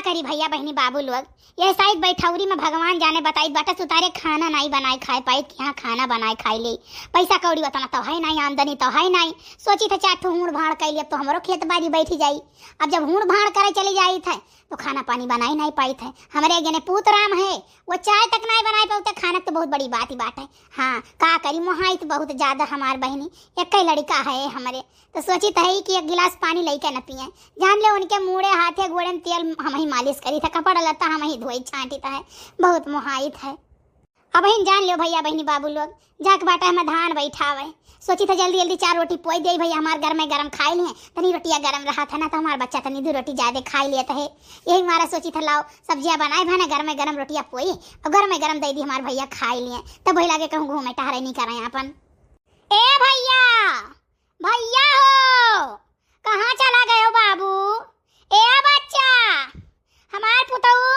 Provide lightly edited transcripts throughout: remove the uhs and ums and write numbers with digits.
करी भैया बहनी बाबू लोग, ये शायद बैठौरी में भगवान जाने बताई बाटा सुतारे खाना नहीं बनाए खाए पाई कि यहाँ खाना बनाए खाए ले पैसा कौड़ी उतना तो है नहीं, आमदनी तो है नहीं। सोची था चार ठो हूड़ भाड़ कैली, अब तो हमारो खेत बाड़ी बैठी जाई। अब जब हूड़ भाड़ करे चली जाई थे तो खाना पानी बनाई नहीं पाई थे। हमारे जने पूत राम है वो चाय तक नहीं बनाई पाते, खाना तो बहुत बड़ी बात ही बात है। हाँ का करी मोहाई तो बहुत ज्यादा हमार बहनी एक ही लड़का है हमारे, तो सोची थी कि एक गिलास पानी लेके न पिए। जान ले उनके मुड़े हाथे गोड़े में तेल हम ही मालिश करी था, कपड़ा लत्ता हम ही धोई छाटी था, बहुत मोहाइत है। अब ही जान लो भैया बहनी बाबू लोग, जाके बाटा हमें धान बैठावे। सोची था जल्दी जल्दी 4 रोटी पोई दे भैया, हमारे घर में गरम खाए लिए तनी रोटियां गरम रहा था ना, तो हमारा बच्चा तनी 2 रोटी ज्यादा खा लिया है। यही हमारा सोची था लाओ सब्जियां बनाए भाना, घर में गरम रोटियां पोई और घर में गरम दे दी, हमारे भैया खा लिए। तब भैया लगे कहूँ घूमे टहरे नहीं कर रहे हैं अपन। ए भैया भैया हो कहाँ चला गए हो बाबू? ए बच्चा हमार पुतऊ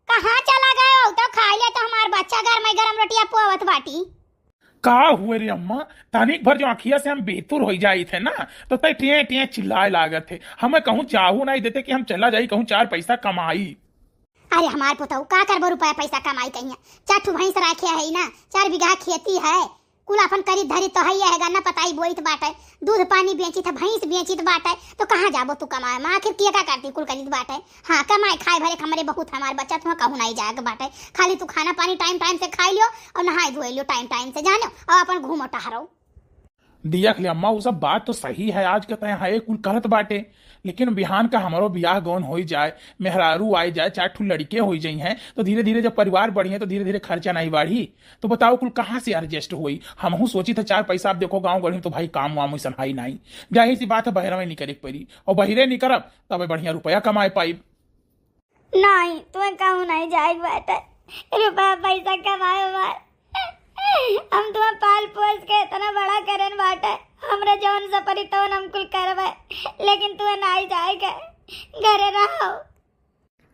कहाँ चला गए हो? तो खा लिया तो हमार बच्चा घर में गरम रोटियां पोवत बाटी। का हुए रे अम्मा, तानिक भर जो आखिया से हम बेतुर हो जाई थे ना, तो तय टिए टिए चिल्लाए लागत थे। हमें कहूँ चाहू नहीं देते कि हम चला जाई, कहूँ 4 पैसा कमाई। अरे हमार पुतऊ का करबो रुपया पैसा कमाई कहिया, 4 ठू भैंस रखे है ना, 4 बीघा खेती है, कुल अपन करी धरी तो है गन्ना पताई बोईत बाटे, दूध पानी बेची था, भैंस बेची बाटे, तो कहाँ जाबो तू कमाए? माँ आखिर किया का करती कुल करी बाटे। हाँ कमाए खाए भरे हमारे बहुत हमारे बच्चा तुम्हें कहूँ नहीं जाएगा बाटे, खाली तू खाना पानी टाइम टाइम से खाई लियो और नहाए धोए लियो टाइम टाइम से, जानो और अपन घूमो टहरो। देख ले अम्मा, वो सब बात तो सही है, आज के तय है कुल करत बाटे, लेकिन बिहान का हमारो ब्याह गौन हो जाए, मेहरारू आई जाए, 4 ठू लड़के हो जाई हैं, तो धीरे धीरे जब परिवार बढ़ी है तो धीरे धीरे खर्चा नहीं बढ़ी, तो बताओ कुल कहाँ से एडजस्ट हुई? हम सोची था 4 पैसा, आप देखो गाँव गढ़ी तो भाई काम वाम वैसा है नहीं, जाहिर सी बात है बहरा में नहीं करे पड़ी, और बहिरे नहीं करब तब बढ़िया रुपया कमाए पाई। नहीं तुम्हें कहूँ नहीं जाएगा बाटे, रुपया पैसा कमाए हम तुम्हें पाल पोस के इतना बड़ा करन बाटे, हमरे जौन सपरी तो हम कुल करवे, लेकिन तुम्हें नहीं जाएगा, घरे रहो।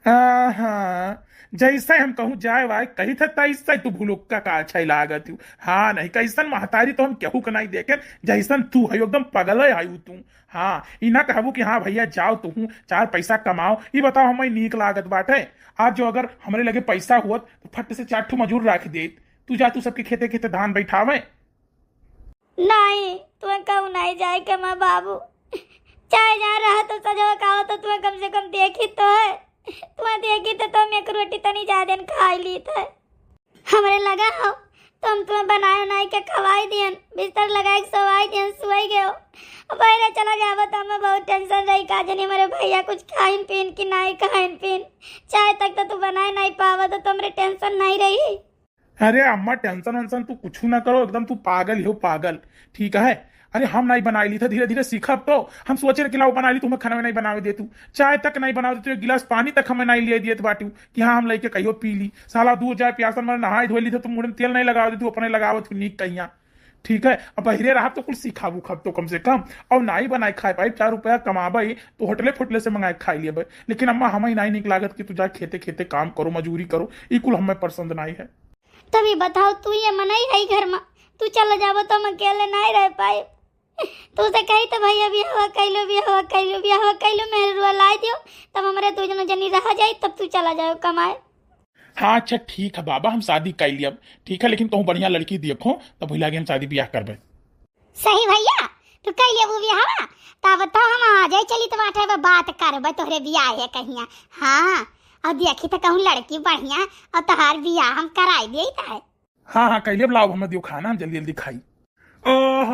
हाँ जैसे हम कहूँ जाए वाए कही था तैसे तू भुलुक्का का अच्छा ही लागत हूँ। हाँ नहीं कैसन महतारी तो हम केहू के नहीं देखे, जैसन तू है एकदम पगल आयु तू। हाँ इना कहबू कि हाँ भैया जाओ तू 4 पैसा कमाओ, ये बताओ हमें नीक लागत बाटे? आज जो अगर हमारे लगे पैसा हुआ तो फट से 4 ठू मजूर रख दे, तू जा तू सबके खेते खेते धान बैठावे। नहीं तुम्हें कहूँ नहीं जाएगा मैं बाबू, चाहे जहाँ रहा तो सजो कहो तो तुम्हें कम से कम देखी तो है, तुम्हें देखी तो तुम 1 रोटी तनी ज्यादा खाई ली थे, हमारे लगा हो तो हम तुम्हें बनाए बनाए के खवाई दियन, बिस्तर लगाए सवाई दियन, सुई गए हो बहरे चला गया तो हमें बहुत टेंशन रही का जनी मेरे भैया कुछ खाइन पीन की नहीं खाइन पीन, चाय तक तो तू बनाए नहीं पावा तो तुम्हारी टेंशन नहीं रही। अरे अम्मा टेंशन वेंशन तू कुछ ना करो, एकदम तू पागल हो पागल, ठीक है? अरे हम नहीं बनाई ली था, धीरे धीरे सीखब तो हम सोचे कि लाओ बना ली, तुम्हें खाना में नहीं बनावे दे, तू चाय तक नहीं बनावे दे, 1 गिलास पानी तक हमें नहीं ले दिए बाटू कि हाँ हम लेके कहियो पी ली। साला दूर जाए प्यासन में नहाई धोई ली था, तुम मुंह में तेल नहीं लगावे दे, तू अपने लगावे तू नीक कहिया, ठीक है? अब बहिरे रहा तो कुछ सिखाबू खब तो कम से कम, और नहीं बनाए खाए पाई, 4 रुपया कमाबे तो होटले फुटले से मंगाए खाई लिए, लेकिन अम्मा हमें नहीं निक लागत कि तू जा खेते खेते काम करो, मजूरी करो, ये कुल हमें पसंद नहीं है। तभी बताओ तू ये मनाई है घर में, तू चला जाबो तो हम अकेले नहीं रह पाए, तू से कही तो भैया भी हवा कैलो मेरे रुआ ला दियो, तब हमारे 2 जन जनी रह जाए, तब तू चला जाओ कमाए। हाँ अच्छा ठीक है बाबा, हम शादी कर लिया, ठीक है, लेकिन कहूँ बढ़िया लड़की देखो तब भैया हम शादी ब्याह करबे। सही भैया तू कह लिया वो ब्याह, तब बताओ हम आ जाए, चली तो बाटे बात करबे तोहरे ब्याह है कहिया। हाँ और देखी तो कहूँ लड़की बढ़िया और तोहार ब्याह हम कराई दे। हाँ हाँ कैलिए, लाओ हमें दियो खाना, हम जल्दी जल्दी खाई। ओह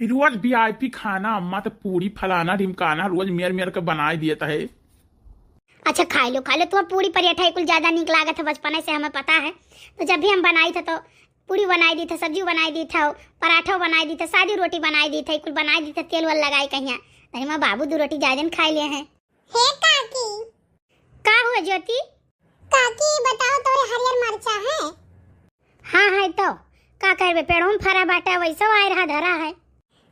रोज VIP खाना अम्मा तो पूरी फलाना ढिमकाना रोज मेर के बनाए दिए है। अच्छा खा लो तुम्हें पूरी पराठा कुल ज्यादा निक लागत है, बचपन से हमें पता है, तो जब भी हम बनाई थे तो पूरी बनाई दी थे, सब्जी बनाई दी था, पराठा बनाई दी थे, सादी रोटी बनाई दी थे, कुल बनाई दी थे, तेल वाल लगाई कहिया, अरे माँ बाबू 2 रोटी ज्यादा खा लिए हैं। हे काकी का हुआ ज्योति? काकी बताओ तोरे हरियर मरचा है? हाँ है तो का करबे, पेड़ों में फरा बाटा वैसा आए रहा धरा है।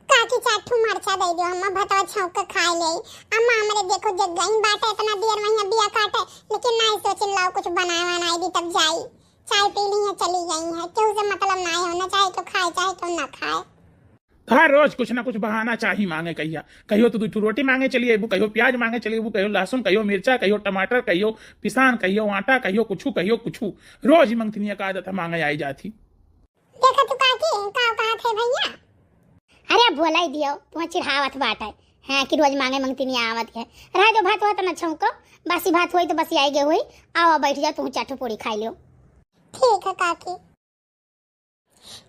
काकी 4 ठू मरचा दे दियो, अम्मा भतवा छौंक के खाई ले। अम्मा हमरे देखो जग गई बाटे इतना देर वहीं बिया काटे, लेकिन नहीं सोचिन लाओ कुछ बनाए दी तब जाई, चाय पी ली है चली गई है, क्यों से मतलब नहीं होना, चाहे तो खाए चाहे तो ना खाए। हाँ, रोज कुछ ना कुछ बहाना चाहिए मांगे कहिया। कहियो तो 2 रोटी मांगे चलिए, कहियो प्याज मांगे चलिए, कहियो लहसुन, कहियो मिर्चा, कहियो टमाटर, कहियो पिसान, कहियो आटा, कहियो कुछ रोज ही मंगतनिया का आदत है मांगे आई जाती। देखा तू काकी का कहा थे भैया। अरे बोला ही दियो तू चिढ़ावत बाटे हैं कि रोज मांगे मंगतनिया आवत है। रह जो भात होत न छौको, बासी भात होई तो बस आई गे होई। आओ बैठ जा तू चाटू पूरी खाई लियो। ठीक है काकी।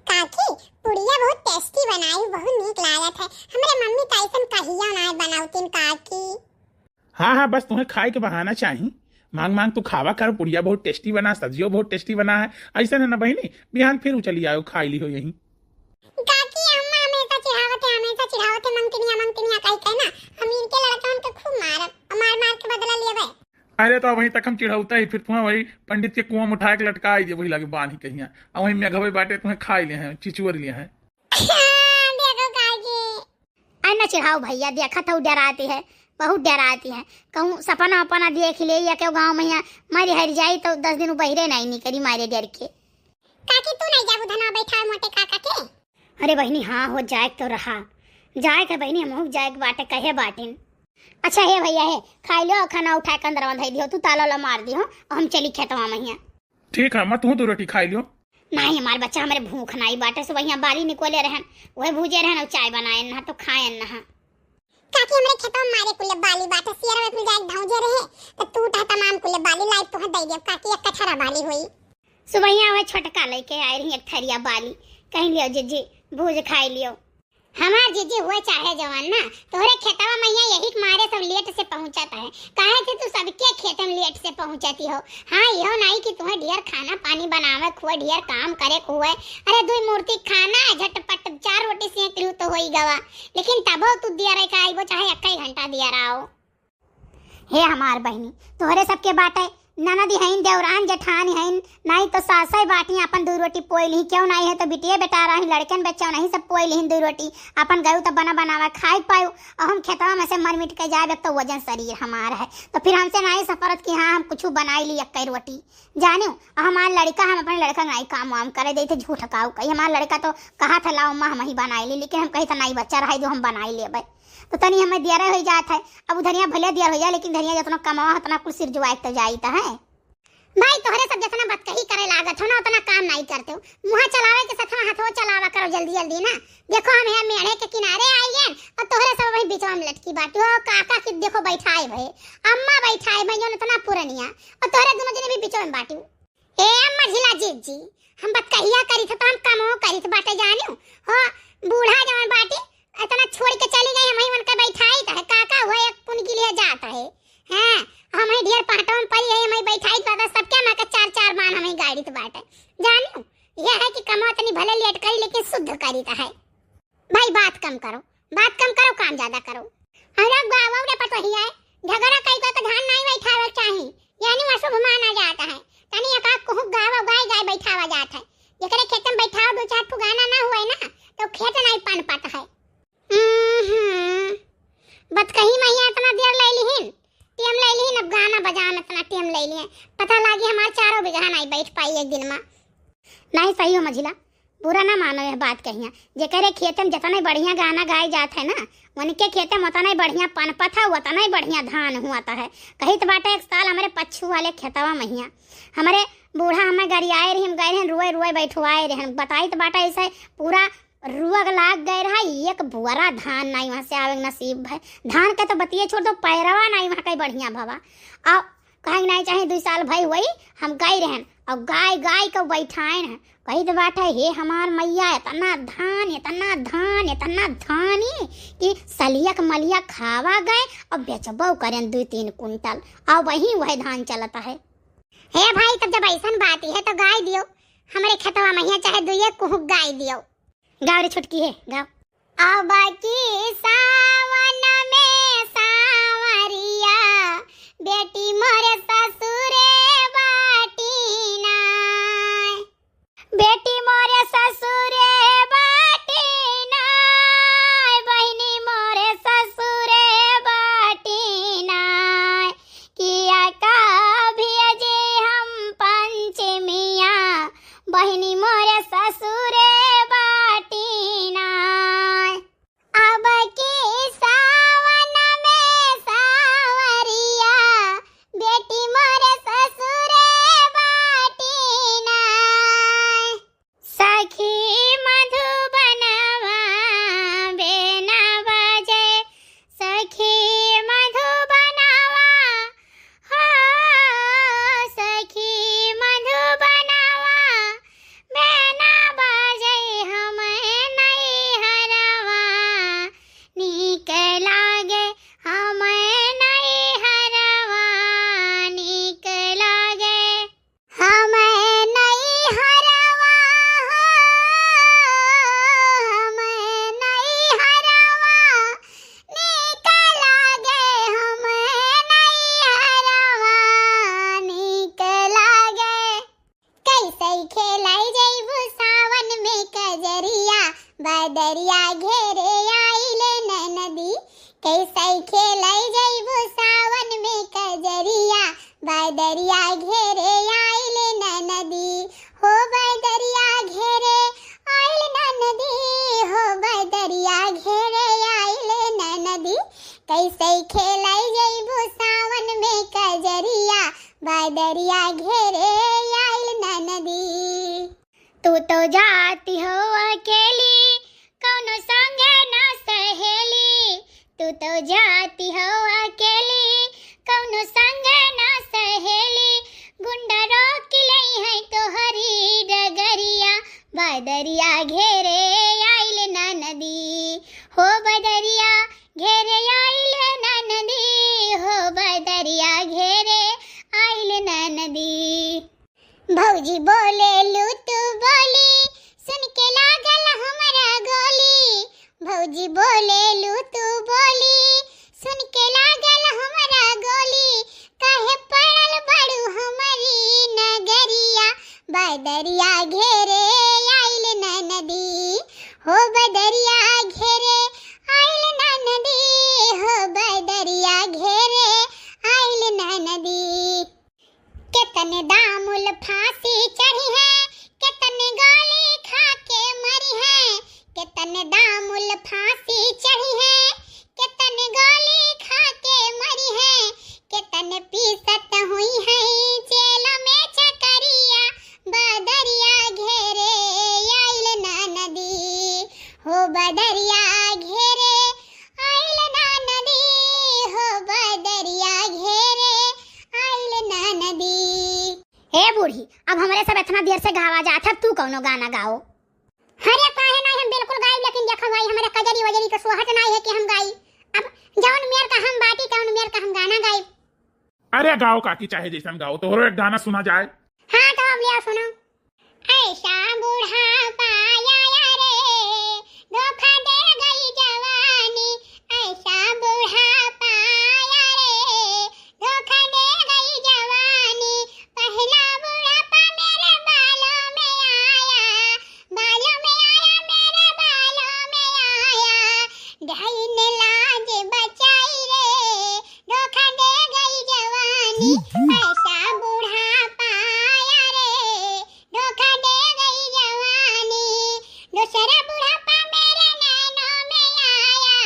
काकी पुड़िया बहुत टेस्टी बनाई, बहुत नीक लागत है। हमरे मम्मी कैसन कहिया ना बनावतिन काकी। हाँ, बस तुम्हें खाए के बहाना चाहिए। मांग मांग तू खावा कर, पुड़िया बहुत टेस्टी बना, सब्जियों बहुत टेस्टी बना है। ऐसा है ना बहनी, बिहान फिर चली आओ खा ली हो यहीं। काकी अम्मा हमेशा चिढ़ावते मंगतनिया कह ना हम इनके लड़कन के खूब मार के बदला लेवे। अरे तो वहीं तक हम चिढ़ौता ही, फिर तुम्हें वही पंडित के कुआं में उठा के लटका दिए, वही लगे बांध ही कहीं। और वही मेघवे बाटे तुम्हें खा लिए हैं, चिचुअर लिए हैं। देखो काकी अन्ना चिढ़ाओ भैया, देखा तो डराती है, बहुत डराती है। कहूँ सपना अपना देख ले या क्यों गाँव में मारी हर जाई तो 10 दिन बहिरे नहीं करी मारे डर के। काकी तू नहीं जाबू धना बैठा मोटे काका के। अरे बहनी हाँ हो जाए तो रहा जाए के बहनी हम जाए के बाटे कहे बाटिन। अच्छा हे भैया है खाई लो, खाना उठा के अंदर बंधाई दियो, तू ताला ला मार दियो और हम चली खेतवा में। ठीक है, मैं तू 2 रोटी खाई लियो। नहीं हमारे बच्चा हमारे भूख नहीं बाटे से वही बाली निकोले रहन, वही भूजे रहन और चाय बनाए ना तो खाए ना। काकी हमरे खेतवा मारे कुले बाली बाटे सियर में जाए धौजे रहे तो तू ता तमाम कुले बाली लाइफ तो दे दे काकी एक कठरा बाली हुई। सुबह वे छोटका लेके आए रही एक थरिया बाली, कह लियो जीजी भूज खाई लियो। हमार जीजी हुए चाहे जवान ना तोहरे खेतवा मैया यही मारे सब लेट से पहुंचता है। काहे कि तू सबके खेत में लेट से पहुंचती हो। हाँ यो नहीं कि तुम्हें ढेर खाना पानी बनावे खुए ढेर काम करे खुए। अरे 2 मूर्ति खाना झटपट 4 रोटी सेक लियो तो होई गवा, लेकिन तबो तू दिया रहे का आइबो चाहे 1 घंटा दिया रहो। हे हमार बहनी तोहरे सबके बाटे ननदी हैं, देवरान जेठानी हैं, नहीं तो सासई बाटी अपन 2 रोटी पोई ली, क्यों नहीं है तो बिटिया बेटा रही लड़कन बच्चा नहीं सब पोई ली 2 रोटी अपन गयु तो बनावा खाई पायो। और हम खेतवा में से मर मिट के जाए तो वजन शरीर हमारा है तो फिर हमसे नहीं सफरत कि हाँ हम कुछ बनाई ली 1 रोटी जानो। हमारा लड़का हम अपने लड़का नहीं काम वाम करे देते झूठ काऊ कही। हमारा लड़का तो कहा था लाओ माँ हम ही बनाई ली, लेकिन हम कही था नहीं बच्चा रहा जो हम बनाई ले तो तनी हमें दिया हो जात है। अब धनिया भले दिया हो जाए लेकिन धनिया जितना कमावा उतना कुछ सिर जुआए तो जाता है। भाई तोहरे सब जितना बात कही करे लागत हो ना उतना काम नहीं करते हो। मुँह चलावे के साथ हाथों चलावा करो जल्दी जल्दी ना। देखो हम यहाँ मेढ़े के किनारे आई हैं और तोहरे सब वही बीचवा में लटकी बाटी हो। काका की देखो बैठाए भई, अम्मा बैठाए भई जो इतना पुरनिया और तोहरे दोनों जने भी बीचवा में बाटी। ए अम्मा झिला जी हम बात कहिया करी थे तो हम कमो करी थे बाटे जानियो हो। बूढ़ा जवान बाटी इतना छोड़ के चली गई, हम ही उनका बैठाई था काका हुआ एक पुन के लिए जाता है। हां हम ही ढेर पाटों में पड़ी है, हम ही बैठाई था सबके में का 4 बार हम ही गाड़ी तो बाटे जानियो। यह है कि कमा तनी भले लेट करी लेकिन शुद्ध करी था है। भाई बात कम करो काम ज्यादा करो। हमरा गावा रे पतो ही है झगड़ा कई का तो ध्यान नहीं बैठावे चाहिए, यानी अशुभ माना जाता है। तनी एका को गावा गाय बैठावा जाता है, जेकरे खेत में बैठाओ 2-4 ठो गाना ना हुए ना तो खेत नहीं पान पाता है। बत कहीं मैया इतना देर ले लिहिन टीम ले लिहिन, अब गाना बजाना इतना टीम ले लिए पता लागी हमार 4 बीघा नहीं बैठ पाई एक दिन में। नहीं सही हो मझिला, बुरा ना मानो यह बात कहिया। जेकरे खेत में जितना बढ़िया गाना गाए जात है ना उनके खेत में उतना बढ़िया पनपत है उतना बढ़िया धान हुआता है। कही तो बाटे एक साल हमारे पच्छू वाले खेतवा मैया हमारे बूढ़ा हमें गरियाए रही, हम गए रहे रुए बैठवाए रहे, बताई तो बाटा ऐसा पूरा रुअग लाग गए रहा। एक बुआरा धान नहीं वहाँ से आवे नसीब है। धान का तो बतिये छोड़ दो पैरवा नहीं वहाँ का बढ़िया भवा। अब कहीं नहीं चाहे 2 साल भाई वही हम गए रहन और गाय को बैठाए हैं। कही तो बात है हे हमार मैया इतना धानी कि सलियक मलिया खावा गए और बेचबो करें 2-3 कुंटल और वही धान चलता है। हे भाई तब जब ऐसा बात है तो गाय दियो हमारे खेतवा मैया चाहे 2 कुहू गाय दियो। गाँव रे छुटकी है गाँव। अब की सावन में सावरिया बेटी मोरे ससुरे बाटी नाय, बेटी मोरे ससुरे बाटी नाय, बहिनी मोरे ससुरे बाटी नाय, किया का भेजे हम पंचमिया बहिनी मोरे ससुरे बाटी नाय। बदरिया घेरे आइल नदी, हो बदरिया घेरे आइल नदी, हो बदरिया घेरे आइल नदी। कैसे खेलाई जइबू सावन में कजरिया, बदरिया घेरे आइल नदी। तू तो जाती हो अकेली, कौनो संगे न सहेली। तू तो जाती हो अकेली, कौनो संगे न सहेली। गुंडा रोक लई है तोहरी डगरिया, बदरिया घेरे आइल नदी, हो बदरिया घेरे आइल नदी, हो बदरिया घेरे आइल नदी। भौजी बोले लू तू बोली, सुन के लागल हमरा गोली। भौजी बोले लू तू बोली, सुन के लागल हमरा गोली। काहे पड़ल बड़ू हमारी नगरिया, बदरिया घेरे आइल नदी, हो बदरिया घेरे आइल नदी, हो बदरिया घेरे आइल नदी। कितने दामुल फांसी चढ़ी है, कितने गाली खा के मरी है। कितने दामुल फांसी चढ़ी है, कितने गाली खा के मरी है। कितने पीसत हुई है जेल में चकरिया, बदरिया घेरे आइल नदी, हो बदरिया घेरे आइल नदी, हो बदरिया घेरे आइल नदी। हे बूढ़ी, अब हमारे सब इतना देर से गावा जात है, तू कौनो गाना गाओ। अरे काहे नहीं, हम बिल्कुल गाई, लेकिन देखो भाई हमारे कजरी वजरी के सोहत नहीं है कि हम गाई। अब जौन मेर का हम बाटी, तौन मेर का हम गाना गाई। अरे गाओ काकी, चाहे जैसन गाओ, तोहरो एक गाना सुना जाए। हाँ तो अब लिया सुनो। ऐसा बूढ़ा पाया रे, धोखा दे गई जवानी। ऐसा बूढ़ा पाया रे, धोखा दे गई जवानी। पहला बुढ़ापा मेरे बालों में आया, बालों में आया, मेरे बालों में आया। ढाई ने लाज बचाई रे, धोखा दे गई जवानी। ऐसा बुढ़ापा आया रे, धोखा दे गई जवानी। दूसरा बुढ़ापा मेरे नैनों में आया,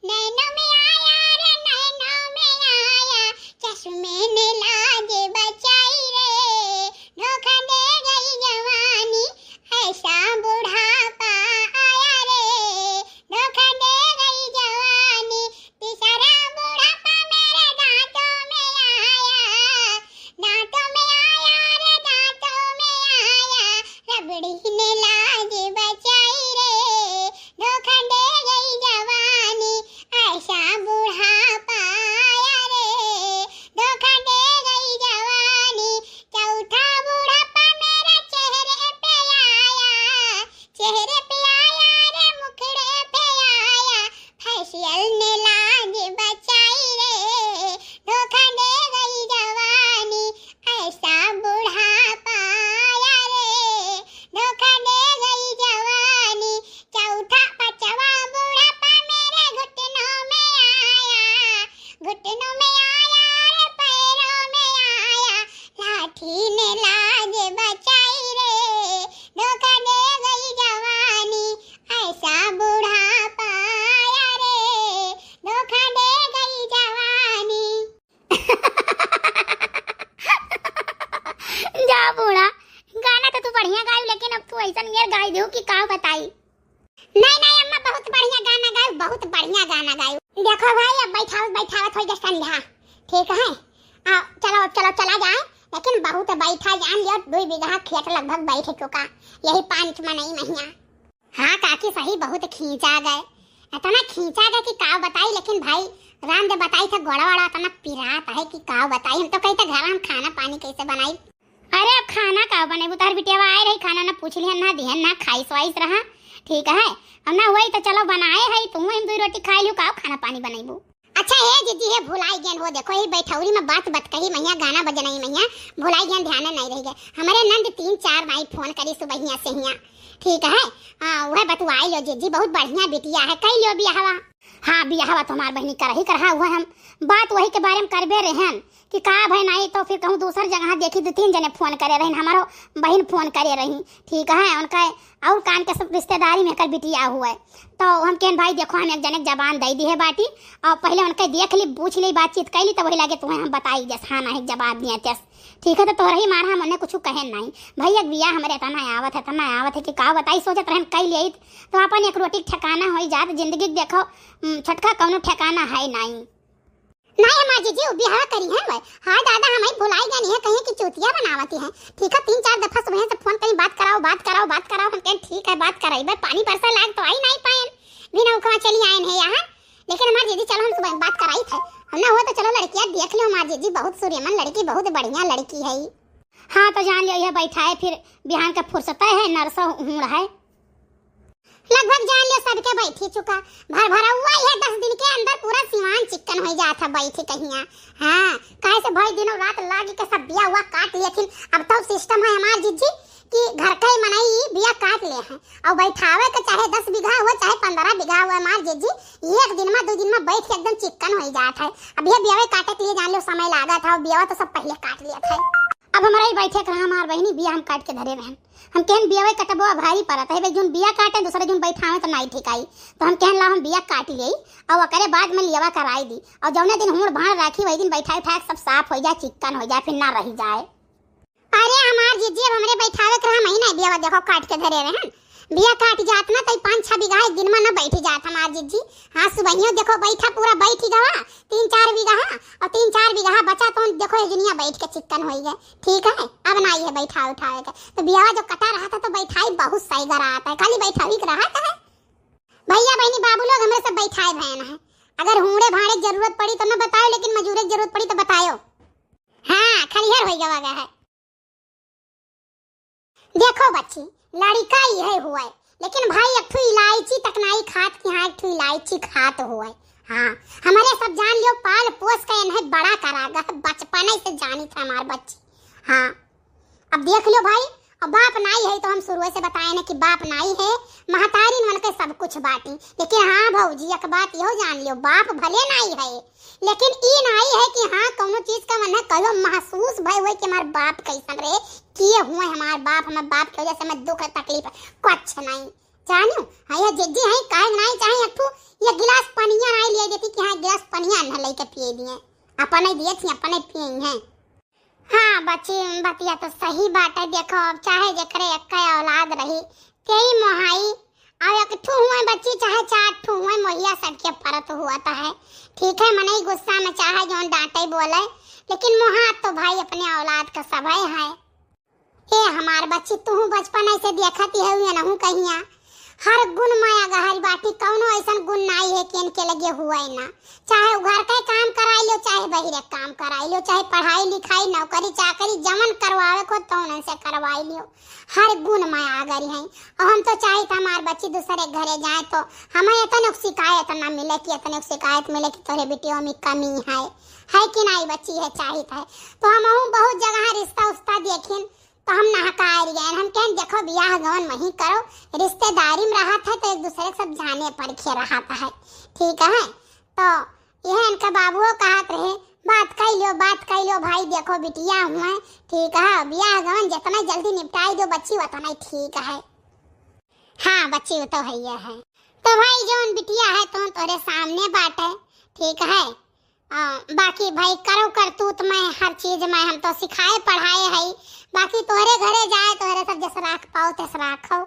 नैनों में आया रे, नैनों में आया। चश्मे ने लाज बचाई रे, धोखा दे गई जवानी। ऐसा बुढ़ापा आया रे, धोखा दे गई जवानी। तीसरा बुढ़ापा मेरे दांतों में आया, दांतों में आया रे, दांतों में आया। रबड़ी ने लाज बचाई रे, धोखा दे गई जवानी। ऐसा बुढ़ापा आया रे, धोखा दे गई जवानी। चौथा बुढ़ापा मेरे चेहरे पे आया, चेहरे पे आया रे, मुखड़े पे आया। फेशियल ने लाज बचाई रे, धोखा दे गई जवानी। ऐसा बुढ़ापा आया रे, धोखा दे गई जवानी। चौथा पांचवा बुढ़ापा मेरे घुटनों में आया, घुटनों में आया रे, पैरों में आया। लाठी ने लाज बचाई रे, धोखा दे गई जवानी। ऐसा बुढ़ापा आया रे, धोखा दे गई जवानी। जा बूढ़ा, गाना तो तू बढ़िया गाई, लेकिन अब तू ऐसा मेर गाई दे कि का बताई। नहीं नहीं अम्मा, बहुत बढ़िया गाना गाई, बहुत बढ़िया गाना गाई। देखो भाई, अब बैठावत हो जा संध्या, ठीक है। चलो चलो चला जाए, लेकिन बहुत बैठा जान लियो। 2 बीघा खेत लगभग बैठ चुका, यही 5 महीना महीना। हाँ काकी सही, बहुत खींचा गए, इतना खींचा गए कि का बताई। लेकिन भाई राम दे बताई था, गोड़ा वाड़ा इतना पिरात है कि का बताई। हम तो कहते घर में खाना पानी कैसे बनाई। अरे अब खाना का बनेबू, तार बिटिया आए रही, खाना ना पूछ लिहन, ना दिहन, ना खाई सोइस रहा, ठीक है। अब ना वही तो चलो बनाए है, तुम हम 2 रोटी खाई लियो, का खाना पानी बनाईबू। अच्छा है दीदी, है भुलाई गेन, वो देखो ही बैठौरी में बात कही मैया, गाना बजनाई मैया, भुलाई गेन, ध्यान नहीं रह गए। हमारे नंद 3-4 माई फोन करी सुबहिया से हिया, ठीक है। वह बतुआई लो जीजी, बहुत बढ़िया बिटिया है, कई लियो बियाहवा। हाँ बियाहवा तुम्हार बहनी करही करहा, वह हम बात वही के बारे में करबे रहन कि का भाई नहीं तो फिर कहूँ दूसर जगह देखी 2-3 जने फोन करे रही, हमारो बहन फोन करे रही, ठीक है, उनका और कान के सब रिश्तेदारी में कर बिटिया हुआ है। तो हम कहन भाई देखो हम एक जने जबान दे दी है बाटी, और पहले उनके देख ली, पूछ ली, बातचीत कर ली, तो वही लगे तुम्हें हम बताई जस हाँ नहीं जवाब दिए तस, ठीक है। तो तोहरा ही मारा हम कुछ कहे नहीं भाई, एक बिया हमारे तना आवत है कि का बताई, सोचत रहन कई ले तो अपन एक रोटी ठिकाना हो जात, जिंदगी देखो छटका कौनो ठिकाना है नहीं हमार जीजी बिहार करी है भाई। हाँ दादा हमें भुलाई गई है, कहीं की चूतिया बनावती है, ठीक है। 3-4 दफा सुबह से फोन करी, बात कराओ हम कहें ठीक है बात कराई भाई, पानी परसा लाग तो आई नहीं पाए बिना उखवा चली आए हैं यहाँ, लेकिन हमार जीजी चलो हम सुबह बात कराई थे, हम ना हुआ तो चलो लड़कियां देख लो, हमार जीजी बहुत सूर्यमन लड़की, बहुत बढ़िया लड़की है। हाँ तो जान लियो यह बैठा है, फिर बिहान का फुर्सत है, नरसा हूँ है लगभग जान लियो सबके बैठी चुका, भरा हुआ है 10 दिन के अंदर पूरा सिवान चिकन हो जाता बैठी कहिया। हाँ काहे से भाई दिनों रात लागी के सब बिया हुआ काट लेकिन अब तो सिस्टम है हमार जीजी कि घर का ही मनाई बिया काट ले हैं, और बैठावे के चाहे 10 बीघा हुआ चाहे 15 बीघा हुआ हमार जीजी, एक दिन में 2 दिन में बैठ के एकदम चिकन हो जाता है। अब ये बियावे काटे के लिए जान लो समय लगा था, बियावा तो सब पहले काट लिया था। अब हमारा ही बैठे कहा हमार बहनी बिया हम काट के धरे रहन, हम कहन बियावे कटबो भारी पड़त है भाई, जोन बिया काटे दूसरे जोन बैठावे तो नहीं ठिकाई, तो हम कहन ला हम बिया काट लियई और ओकरे बाद में लियावा कराई दी, और जौने दिन हुड़ भाड़ राखी वही दिन बैठाए ठाक सब साफ हो जाए, चिकन हो जाए, फिर ना रह जाए। अरे हमार जीजी अब हमरे बैठावे के रहा महीना बियावा देखो काट के धरे रहन, बिया काट जात ना तो 5-6 बीघा एक दिन में ना बैठी जात हमार जीजी। हाँ सुबहियों देखो बैठा पूरा बैठी गवा 3-4 बीघा और 3-4 बीघा बचा तो देखो दुनिया बैठ के चिकन हो गए, ठीक है। अब ना ये बैठा उठावे के तो बियावा जो कटा रहा था तो बैठाई बहुत सही गरा आता है, खाली बैठावी के रहा था भैया बहनी बाबू लोग हमरे सब बैठाए भैन है, अगर हुड़े भाड़े की जरूरत पड़ी तो ना बताओ, लेकिन मजूरे की जरूरत पड़ी तो बताओ। हाँ खलिहर हो गवा है। देखो बच्ची लड़का ये हुआ है, लेकिन भाई एक ठो इलायची तक नहीं खात कि हाँ एक ठो इलायची खात हुआ है। हाँ हमारे सब जान लियो पाल पोस के इन्हें बड़ा करागा, बचपन से जानी था हमार बच्ची। हाँ अब देख लो भाई, अब बाप नहीं है तो हम शुरू से बताए ना कि बाप नहीं है, महतारी मन के सब कुछ बाटी, लेकिन हाँ भौजी एक बात यो जान लियो बाप भले नहीं है, लेकिन ई नहीं है कि हाँ कोनो चीज का मन है कहो महसूस भाई हुए कि हमार बाप कैसन रहे, किए हुए हमार बाप, हमारे बाप की वजह से मैं दुख तकलीफ कुछ नहीं जानू। हाँ ये जिद्दी है काहे नहीं चाहे एक ये गिलास पनिया नहीं ले देती कि हाँ गिलास पनिया न लेके पिए दिए, अपन दिए थी अपन पिए हैं। हाँ बच्ची बतिया तो सही बात है, देखो अब चाहे जकरे एक औलाद रही कई मोहाई और एक ठू हुए बच्ची चाहे 4 ठू हुए मोहिया सबके फरत हुआ तो है, ठीक है। मने गुस्सा में चाहे जो डांटे बोले, लेकिन मोहा तो भाई अपने औलाद का सब है। ए हमार बच्ची तू बचपन ऐसे देखती है हुए नहू कहिया, हर गुण माया गहरी बाटी कौनो ऐसा गुण नहीं है कि इनके लगे हुआ है ना, चाहे घर का काम कराई लो, चाहे बहिरे काम कराई लो, चाहे पढ़ाई लिखाई नौकरी चाकरी जमन करवावे को तो उनसे करवाई लियो, हर गुण माया गरी है। और हम तो चाहे था हमार बच्ची दूसरे घरे जाए तो हमें इतने शिकायत ना मिले कि इतने शिकायत मिले कि तोरे बेटियों में कमी है कि नहीं बच्ची है चाहिए है। तो हम बहुत जगह रिश्ता उस्ता देखें तो हम नहकार गए, हम कहें देखो बियाह गवन वहीं करो, रिश्तेदारी में रहा था तो एक दूसरे के सब जाने परखे रहा है, ठीक है। तो यह इनका बाबुओ कहत रहे बात कर लो भाई, देखो बिटिया हुए ठीक है, बियाह गवन जितना जल्दी निपटाई दो बच्ची उतना ठीक है। हाँ बच्ची तो है तो भाई जोन बिटिया है तो तोरे सामने बात है, ठीक है। बाकी भाई करो करतूत में हर चीज में हम तो सिखाए पढ़ाए है, बाकी तोहरे घरे जाए तोहरे सब जैसे राख पाओ तैसे राखो।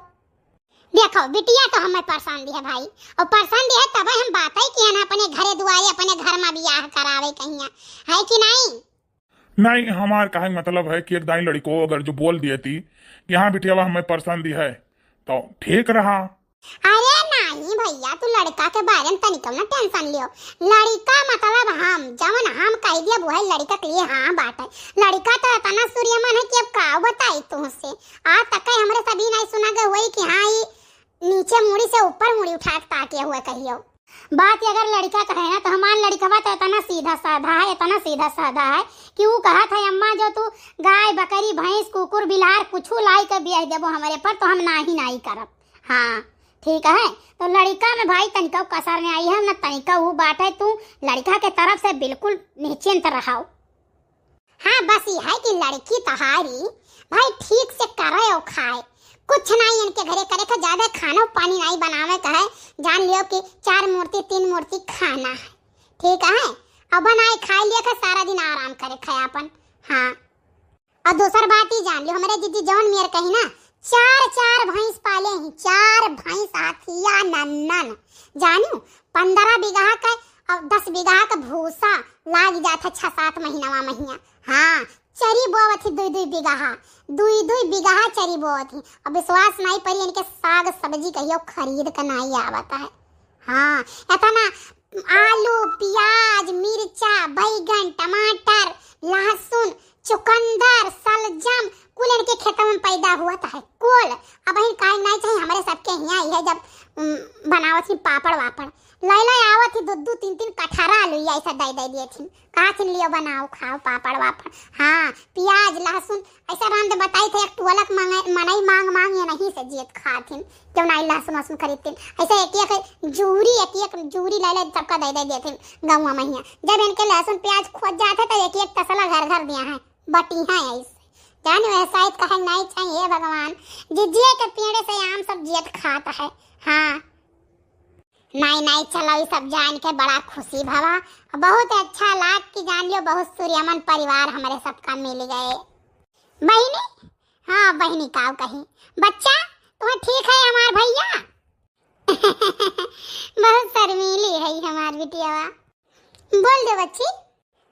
देखो बिटिया तो हमें पसंद है भाई, और पसंद है तब हम बात है कि हम अपने घरे दुआरे अपने घर में बियाह करावे कहिया, है कि नहीं हमार कहे मतलब है कि एक दाई लड़को अगर जो बोल दिए थी कि हाँ बिटिया हमें पसंद है तो ठीक रहा। अरे नहीं भैया तू लड़का के बारे में तनिक ना टेंशन लियो, लड़का मतलब हम जवन हम कह दिया वो है लड़का के लिए हाँ बात है, लड़का तो इतना सूर्यमन है कि अब का बताई तुमसे आज तक हमरे सभी नहीं सुना गए हुई कि हाँ ये नीचे मुड़ी से ऊपर मुड़ी उठा के ताके हुए कहियो बात। अगर लड़का कहे ना तो हमार लड़का तो इतना सीधा साधा है कि वो कहा था अम्मा जो तू गाय बकरी भैंस कुकुर बिलार कुछ लाई के ब्याह देबो हमारे पर तो हम नहीं करब। हाँ ठीक है, तो लड़का में भाई तनिका कसर नहीं आई है ना तनिका वो बात है, तू लड़का के तरफ से बिल्कुल निश्चिंत रहो। बस ये है कि लड़की तहारी भाई ठीक से करे और खाए, कुछ नहीं इनके घरे करे का ज्यादा खाना पानी नहीं बनावे का है। जान लियो कि 4 मूर्ति 3 मूर्ति खाना है, ठीक है। अब बनाए खाए लिया का सारा दिन आराम करे खाए अपन। हाँ और दूसर बात ही जान लियो, हमारे दीदी जौन मेयर कही ना 4 भैंस पाले हैं, 4 भैंस आथिया नन्नन जानू 15 बीघा का और 10 बीघा का भूसा लाग जाता 6-7 महीना। हाँ चरी बोवत थी 2-2 बीघा चरी बोवत थी। अब विश्वास नहीं पड़ी इनके साग सब्जी कहियो खरीद कर नहीं आवता है। हाँ इतना आलू प्याज मिर्चा बैगन टमाटर लहसुन चुकंदर सलजम कुल इनके खेतों में पैदा हुआ है कुल। अब ही काहे नहीं चाहिए हमारे सबके यहाँ है जब बनावत थी पापड़ वापड़ लैला आवत थी 2-2 3-3 कठहरा आलू ऐसा दे दिए थी। कहा थी लियो बनाओ खाओ पापड़ वापड़। हाँ प्याज लहसुन ऐसा राम दे बताई थे एक टोलक मनई मांग ये नहीं से जियत खाथिन जब नहीं लहसुन वसुन खरीदतीन ऐसे एक जूरी लैला सबका दे दिए थे गाँव में। जब इनके लहसुन प्याज खोज जाते तो एक तसला घर दिया है बटी है ऐसे जाने वैसा कहे नहीं चाहिए भगवान जिजिए के पेड़े से आम सब जियत खाता है। हाँ नहीं चलो ये सब जान के बड़ा खुशी भवा बहुत अच्छा लाग कि जान लियो बहुत सूर्यमन परिवार हमारे सबका मिल गए। बहनी हाँ बहनी का कही बच्चा तुम्हें ठीक है हमार भैया बहुत शर्मीली है हमार बिटिया बोल दो बच्ची।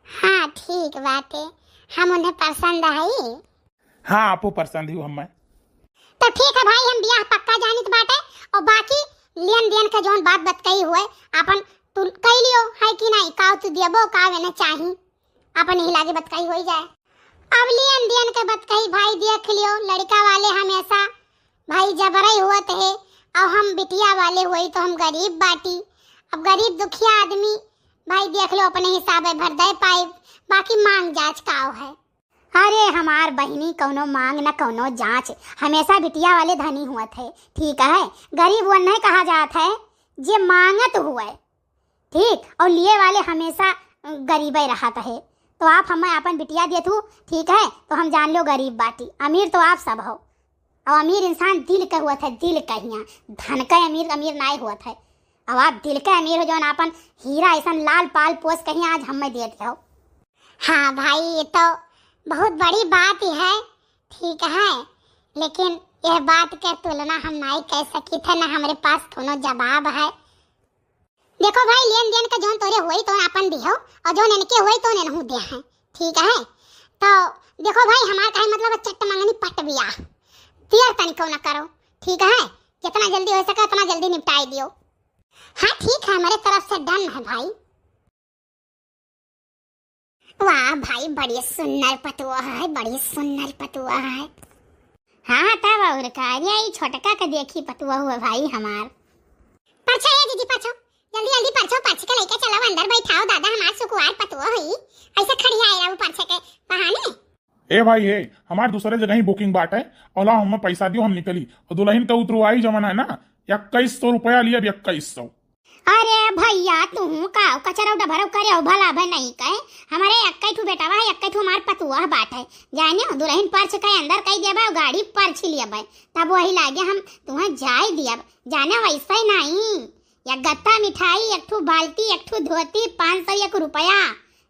हाँ ठीक बात है हम उन्हें पसंद है। हाँ आपको पसंद ही हमें तो ठीक है भाई हम ब्याह पक्का जानित बाटे और बाकी लेन देन का जोन बात बतकई हुए अपन तू कह लियो है कि नहीं का तू देबो का वेने चाही अपन ही लागे बतकई हो जाए। अब लेन देन के बतकई भाई देख लियो लड़का वाले हमेशा भाई जबरई होत है और हम बिटिया वाले हुई तो हम गरीब बाटी। अब गरीब दुखिया आदमी भाई देख लो अपने हिसाब भर दे पाए बाकी मांग जांच काव है। अरे हमार बहनी कौनो मांग न कौनो जांच हमेशा बिटिया वाले धनी हुआ थे, ठीक है। गरीब वो नहीं कहा जाता है जे मांगत हुआ है, ठीक, और लिए वाले हमेशा गरीब ही रहा है। तो आप हमें अपन बिटिया दे तू ठीक है तो हम जान लो गरीब बाटी, अमीर तो आप सब हो और अमीर इंसान दिल का हुआ था, दिल का हिया धन का अमीर नहीं हुआ था। अब आप दिल का अमीर हो जो अपन हीरा ऐसा लाल पाल पोस कहीं आज हमें देते हो। हाँ भाई ये तो बहुत बड़ी बात है, ठीक है, लेकिन यह बात के तुलना हम नहीं कह सकी थे ना हमारे पास कोनो जवाब है। देखो भाई लेन देन का जोन तोरे हुई तो अपन दियो और जोन इनके हुई तो इनहु दे हैं, ठीक है। तो देखो भाई हमारा कहे मतलब चट्ट मंगनी पट बिया देर तनिको न करो, ठीक है, जितना जल्दी हो सके उतना जल्दी निपटाई दियो। हाँ ठीक है हमारे तरफ से डन है भाई। वाह भाई बड़ी सुंदर पतुआ है, बड़ी सुंदर पतुआ है। हाँ तब और कार्य छोटका का देखी पतुआ हुआ भाई हमार। परछा ये दीदी परछो जल्दी परछो परछ के लेके चलो अंदर बैठाओ दादा हमार सुकुआर पतुआ हुई ऐसे खड़ी आए रहा परछ के बहाने। ए भाई है हमार दूसरे जगह ही बुकिंग बाट है और ला हमें पैसा दियो हम निकली और दुल्हन का उतरवाई जमाना है ना 2100 रुपया लिया 2100। अरे भैया तू का कचरा उठा भरव करे भला भे नहीं कहे हमारे अक्कई ठू बेटा है अक्कई ठू हमार पतुआ बाट है जाने दुल्हन पर्च के अंदर कई देबा गाड़ी पर्च लिया भाई तब वही लागे हम तुम्हें जाय दिया जाने वैसा ही नहीं या गत्ता मिठाई एक ठू बाल्टी एक ठू धोती 501 रुपया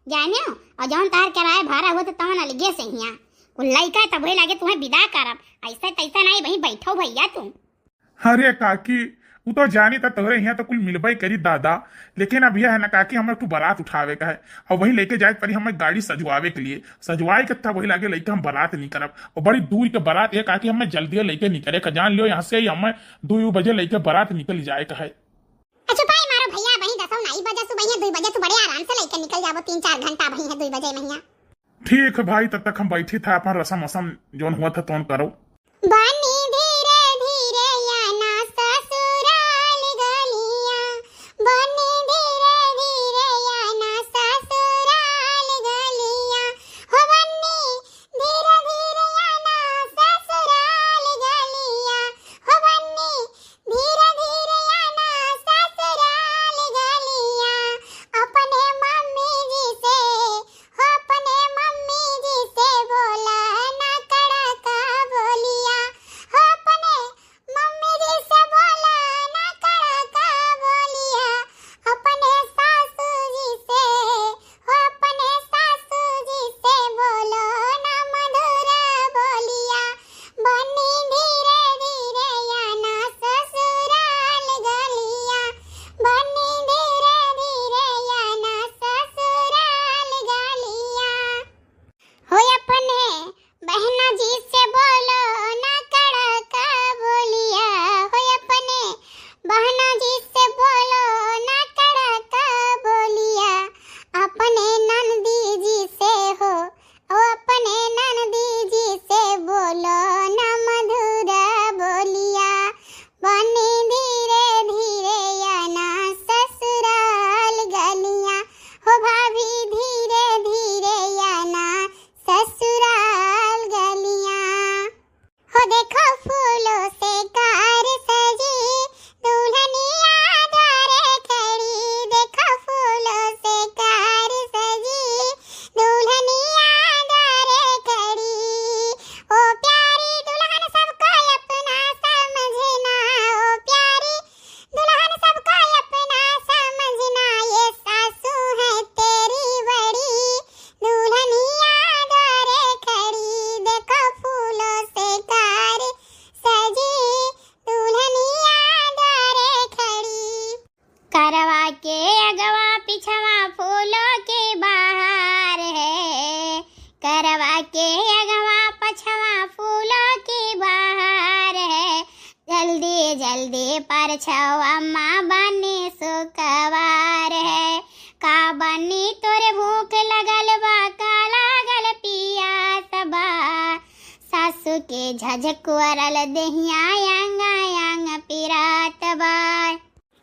जाने और जौन तार किराया भाड़ा हो तो तवन अलगे से हिया कुल्लाई का तब वही लागे तुम्हें विदा करब ऐसा तैसा नहीं वही बैठो भैया तुम। अरे काकी वो तो जानी था तोरे यहाँ तो कुल मिलबई करी दादा, लेकिन अब यह है ना काकी हमें तू बारात उठावे का है और वही लेके जाए पड़ी हमें गाड़ी सजवावे के लिए सजवाए के तब वही लागे लेके हम बारात नहीं करब और बड़ी दूर के बारात है काकी हमें जल्दी लेके निकले का जान लियो यहाँ से ही हमें 2 बजे लेके बारात निकल जाए का है। अच्छा भाई मारो भैया वही 10 नहीं बजे सुबह 2 बजे तू बड़े आराम से लेके निकल जाबो 3-4 घंटा वही है 2 बजे भैया। ठीक है भाई तब तक हम बैठी था अपन रसम वसम जोन हुआ था तो करो। बनी धीरे धीरे याना ससुराल गलियां बनी धीरे धीरे याना ससुराल गलियां हो बनी धीरे धीरे याना ससुराल गलियां हो बनी धीरे धीरे याना ससुराल गलियां अपने मम्मी जी से हो अपने मम्मी जी से परछवा माँ बने सुकवार है। का बनी तोरे भूख लगल बा का लागल पियास बा। सासू के झझकुरल देहिया यांग यांग पिरात बा।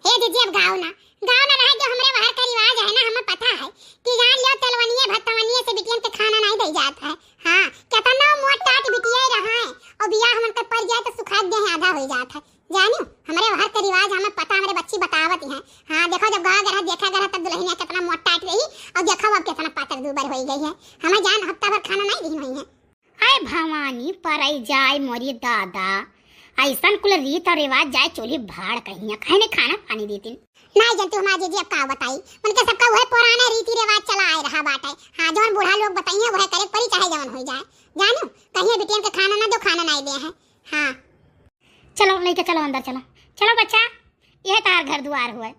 हे दीदी अब गाओ ना रहे जो हमरे वहाँ का रिवाज है ना, हमें पता है कि जान लियो तलवनिए भतवनिए से बिटियन के खाना नहीं दे जाता है। हाँ कितना मोट टाट बिटिया रहा है और बियाह हमन के पड़ जाए तो सुखा दे आधा हो जाता है। जानियो हमारे वहाँ का रिवाज हमें पता, हमारे बच्ची बतावत है। हाँ देखो जब गाँव गया देखा गया तब दुल्हनिया कितना मोट टाट रही और देखो अब कितना पातर दुबर हो गई है। हमें जान हफ्ता भर खाना नहीं दी हुई है। अरे भवानी परई जाए मोरी दादा, ऐसा कुल रीत और रिवाज जाए चोली भाड़ कहीं कहने खाना पानी देती नहीं जानती हूँ। माँ जी अब का बताई उनके सबका वह पुराना रीति रिवाज चला आ रहा बाटे। हाँ जौन बूढ़ा लोग बताइए वह करे परी चाहे जवन हो जाए। जानो कहीं बिटियन के खाना ना दो, खाना नहीं दे है। हाँ चलो लेके चलो अंदर चलो, चलो बच्चा यह तार घर द्वार हुआ।